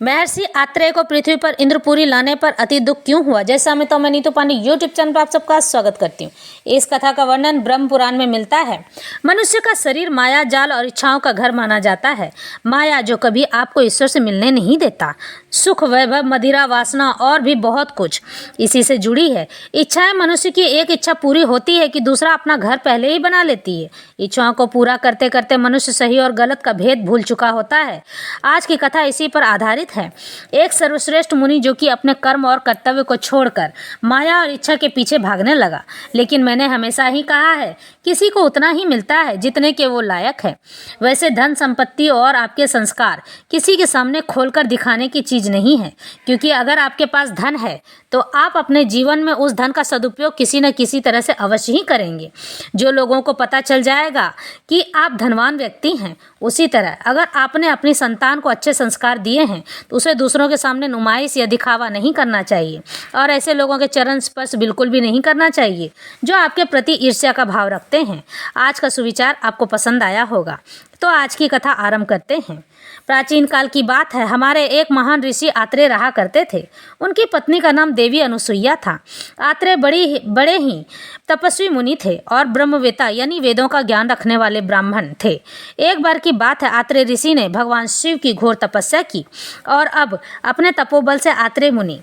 महर्षि आत्रेय को पृथ्वी पर इंद्रपुरी लाने पर अति दुख क्यों हुआ। जैसा मैं नीतू पांडे यूट्यूब चैनल पर आप सबका स्वागत करती हूँ। इस कथा का वर्णन ब्रह्म पुराण में मिलता है। मनुष्य का शरीर माया जाल और इच्छाओं का घर माना जाता है। माया जो कभी आपको ईश्वर से मिलने नहीं देता। सुख, वैभव, मदिरा, वासना और भी बहुत कुछ इसी से जुड़ी है। इच्छाएं मनुष्य की एक इच्छा पूरी होती है कि दूसरा अपना घर पहले ही बना लेती है। इच्छाओं को पूरा करते करते मनुष्य सही और गलत का भेद भूल चुका होता है। आज की कथा इसी पर आधारित है। एक सर्वश्रेष्ठ मुनि जो कि अपने कर्म और कर्तव्य को छोड़कर माया और इच्छा के पीछे भागने लगा। लेकिन मैंने हमेशा ही कहा है, किसी को उतना ही मिलता है जितने के वो लायक है। वैसे धन संपत्ति और आपके संस्कार किसी के सामने खोलकर दिखाने की चीज नहीं है, क्योंकि अगर आपके पास धन है तो आप अपने जीवन में उस धन का सदुपयोग किसी न किसी तरह से अवश्य ही करेंगे। जो लोगों को पता चल जाएगा कि आप धनवान व्यक्ति हैं, उसी तरह अगर आपने अपनी संतान को अच्छे संस्कार दिए हैं तो उसे दूसरों के सामने नुमाइश या दिखावा नहीं करना चाहिए और ऐसे लोगों के चरण स्पर्श बिल्कुल भी नहीं करना चाहिए जो आपके प्रति ईर्ष्या का भाव रखते हैं। आज का सुविचार आपको पसंद आया होगा, तो आज की कथा आरंभ करते हैं। प्राचीन काल की बात है। हमारे एक महान ऋषि आत्रेय रहा करते थे। उनकी पत्नी का नाम देवी अनुसुईया था। आत्रेय बड़े ही तपस्वी मुनि थे और ब्रह्मवेता यानी वेदों का ज्ञान रखने वाले ब्राह्मण थे। एक बार की बात है, आत्रेय ऋषि ने भगवान शिव की घोर तपस्या की और अब अपने तपोबल से आत्रेय मुनि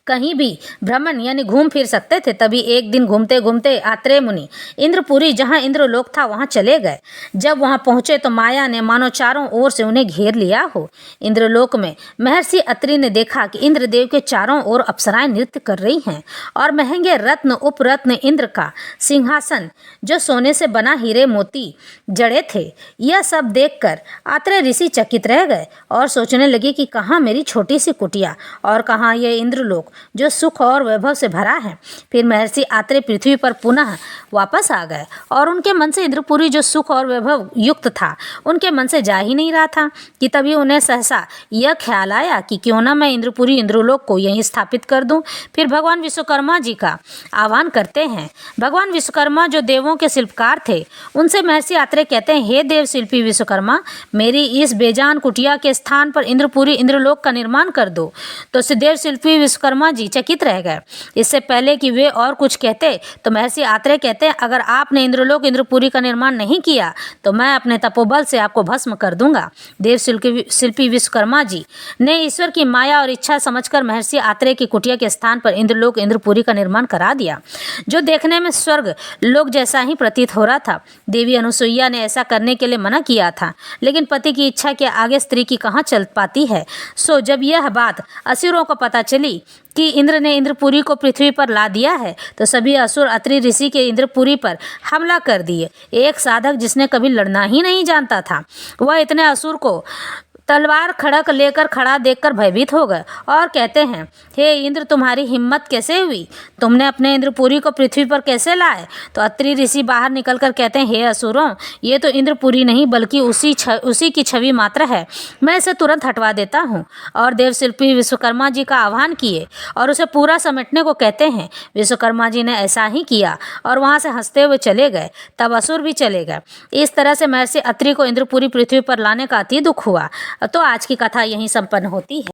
कहीं भी भ्रमण यानी घूम फिर सकते थे। तभी एक दिन घूमते घूमते आत्रेय मुनि इंद्रपुरी जहाँ इंद्रलोक था वहाँ चले गए। जब वहाँ पहुँचे तो माया ने मानो चारों ओर से उन्हें घेर लिया हो। इंद्रलोक में महर्षि अत्रि ने देखा कि इंद्रदेव के चारों ओर अप्सराएं नृत्य कर रही हैं और महंगे रत्न उपरत्न इंद्र का सिंहासन जो सोने से बना हीरे मोती जड़े थे। यह सब देखकर आत्रेय ऋषि चकित रह गए और सोचने लगे कि कहाँ मेरी छोटी सी कुटिया और कहाँ यह इंद्रलोक जो सुख और वैभव से भरा है। फिर महर्षि आत्रेय पृथ्वी पर पुनः वापस आ गए और उनके मन से इंद्रपुरी जो सुख और वैभव युक्त था उनके मन से जा ही नहीं रहा था कि तभी उन्हें सहसा यह ख्याल आया कि क्यों ना मैं इंद्रपुरी इंद्रलोक को यहीं स्थापित कर दूं। फिर भगवान विश्वकर्मा जी का आह्वान करते हैं। भगवान विश्वकर्मा जो देवों के शिल्पकार थे, उनसे महर्षि आत्रेय कहते हैं, हे देव शिल्पी विश्वकर्मा, मेरी इस बेजान कुटिया के स्थान पर इंद्रपुरी इंद्रलोक का निर्माण कर दो। तो देव शिल्पी विश्वकर्मा जी चकित रह गए। इससे पहले कि वे और कुछ कहते तो महर्षि आत्रेय कहते हैं, अगर आपने इंद्रलोक इंद्रपुरी का निर्माण नहीं किया तो मैं अपने तपोबल से आपको भस्म कर दूंगा। देव शिल्पी विश्वकर्मा जी ने ईश्वर की माया और इच्छा समझकर महर्षि आत्रेय की कुटिया के स्थान पर इंद्रलोक इंद्रपुरी का निर्माण करा दिया, जो देखने में स्वर्ग लोक जैसा ही प्रतीत हो रहा था। देवी अनुसुईया ने ऐसा करने के लिए मना किया था, लेकिन पति की इच्छा के आगे स्त्री की कहाँ चल पाती है। सो जब यह बात असुरों को पता चली कि इंद्र ने इंद्रपुरी को पृथ्वी पर ला दिया है तो सभी असुर अत्रि ऋषि के इंद्रपुरी पर हमला कर दिए। एक साधक जिसने कभी लड़ना ही नहीं जानता था, वह इतने असुर को तलवार खड़क लेकर खड़ा देखकर भयभीत हो गए और कहते हैं, हे इंद्र, तुम्हारी हिम्मत कैसे हुई? तुमने अपने इंद्रपुरी को पृथ्वी पर कैसे लाए? तो अत्रि ऋषि बाहर निकलकर कहते हैं, हे असुरों, ये तो इंद्रपुरी नहीं बल्कि उसी की छवि मात्र है। मैं इसे तुरंत हटवा देता हूँ। और देवशिल्पी विश्वकर्मा जी का आह्वान किए और उसे पूरा समेटने को कहते हैं। विश्वकर्मा जी ने ऐसा ही किया और वहाँ से हंसते हुए चले गए। तब असुर भी चले गए। इस तरह से महर्षि अत्रि को इंद्रपुरी पृथ्वी पर लाने का अति दुख हुआ। तो आज की कथा यहीं संपन्न होती है।